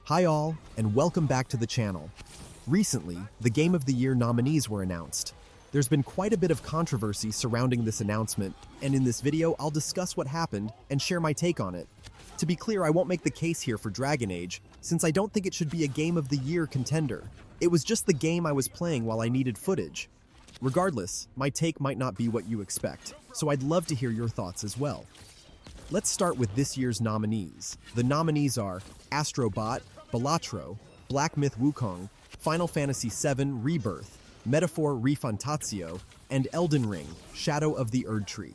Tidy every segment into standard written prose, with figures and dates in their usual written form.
Hi all, and welcome back to the channel. Recently, the Game of the Year nominees were announced. There's been quite a bit of controversy surrounding this announcement, and in this video I'll discuss what happened and share my take on it. To be clear, I won't make the case here for Dragon Age, since I don't think it should be a Game of the Year contender. It was just the game I was playing while I needed footage. Regardless, my take might not be what you expect, so I'd love to hear your thoughts as well. Let's start with this year's nominees. The nominees are Astro Bot, Balatro, Black Myth Wukong, Final Fantasy VII Rebirth, Metaphor Refantatio, and Elden Ring, Shadow of the Erdtree.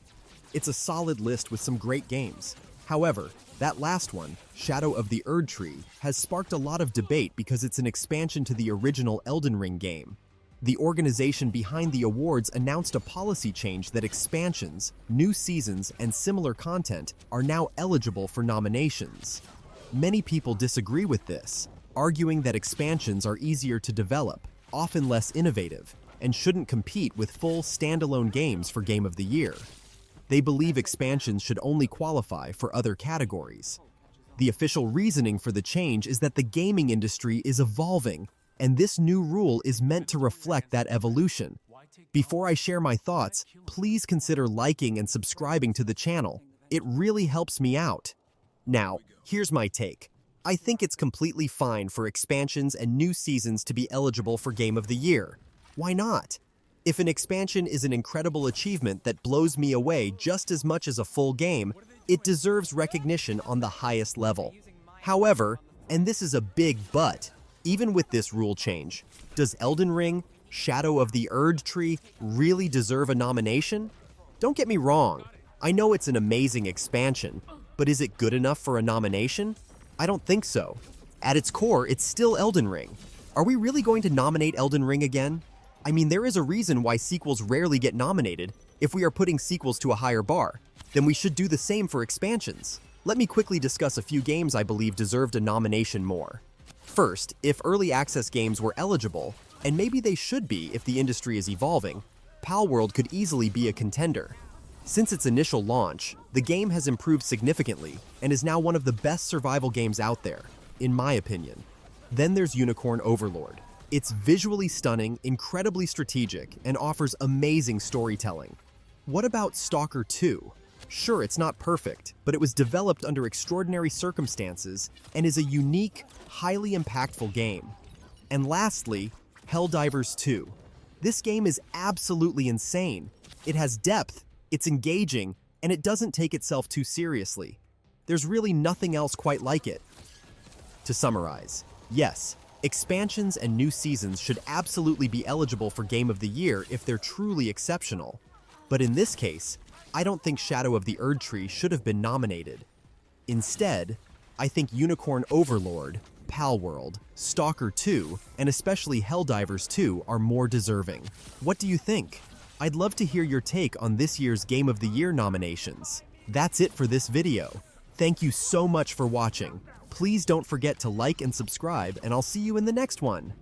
It's a solid list with some great games. However, that last one, Shadow of the Erdtree, has sparked a lot of debate because it's an expansion to the original Elden Ring game. The organization behind the awards announced a policy change that expansions, new seasons, and similar content are now eligible for nominations. Many people disagree with this, arguing that expansions are easier to develop, often less innovative, and shouldn't compete with full standalone games for Game of the Year. They believe expansions should only qualify for other categories. The official reasoning for the change is that the gaming industry is evolving, and this new rule is meant to reflect that evolution. Before I share my thoughts, please consider liking and subscribing to the channel. It really helps me out. Now, here's my take. I think it's completely fine for expansions and new seasons to be eligible for Game of the Year. Why not? If an expansion is an incredible achievement that blows me away just as much as a full game, it deserves recognition on the highest level. However, and this is a big but, even with this rule change, does Elden Ring, Shadow of the Erdtree really deserve a nomination? Don't get me wrong, I know it's an amazing expansion, but is it good enough for a nomination? I don't think so. At its core, it's still Elden Ring. Are we really going to nominate Elden Ring again? I mean, there is a reason why sequels rarely get nominated. If we are putting sequels to a higher bar, then we should do the same for expansions. Let me quickly discuss a few games I believe deserved a nomination more. First, if early access games were eligible, and maybe they should be if the industry is evolving, Palworld could easily be a contender. Since its initial launch, the game has improved significantly and is now one of the best survival games out there, in my opinion. Then there's Unicorn Overlord. It's visually stunning, incredibly strategic, and offers amazing storytelling. What about S.T.A.L.K.E.R 2? Sure, it's not perfect, but it was developed under extraordinary circumstances and is a unique, highly impactful game. And lastly, Helldivers 2. This game is absolutely insane. It has depth, it's engaging, and it doesn't take itself too seriously. There's really nothing else quite like it. To summarize, yes, expansions and new seasons should absolutely be eligible for Game of the Year if they're truly exceptional. But in this case, I don't think Shadow of the Erdtree should have been nominated. Instead, I think Unicorn Overlord, Palworld, S.T.A.L.K.E.R 2, and especially Helldivers 2 are more deserving. What do you think? I'd love to hear your take on this year's Game of the Year nominations. That's it for this video. Thank you so much for watching. Please don't forget to like and subscribe, and I'll see you in the next one.